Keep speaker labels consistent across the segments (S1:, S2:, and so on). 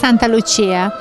S1: Santa Lucia,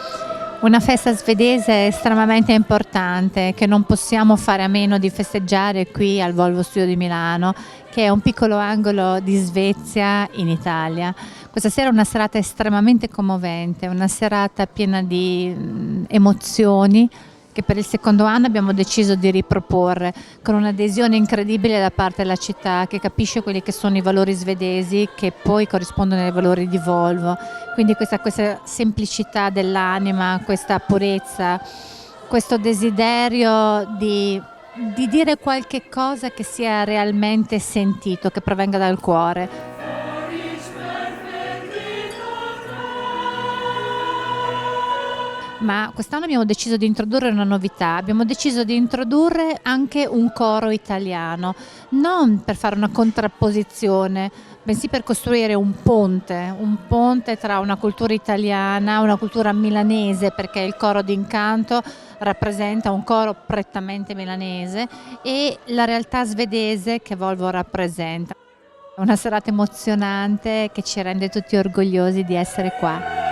S1: una festa svedese estremamente importante che non possiamo fare a meno di festeggiare qui al Volvo Studio di Milano, che è un piccolo angolo di Svezia in Italia. Questa sera è una serata estremamente commovente, una serata piena di emozioni che per il secondo anno abbiamo deciso di riproporre con un'adesione incredibile da parte della città, che capisce quelli che sono i valori svedesi che poi corrispondono ai valori di Volvo. Quindi questa semplicità dell'anima, questa purezza, questo desiderio di dire qualche cosa che sia realmente sentito, che provenga dal cuore. Ma quest'anno abbiamo deciso di introdurre una novità, abbiamo deciso di introdurre anche un coro italiano, non per fare una contrapposizione, bensì per costruire un ponte tra una cultura italiana, una cultura milanese, perché il coro d'Incanto rappresenta un coro prettamente milanese, e la realtà svedese che Volvo rappresenta. È una serata emozionante che ci rende tutti orgogliosi di essere qua.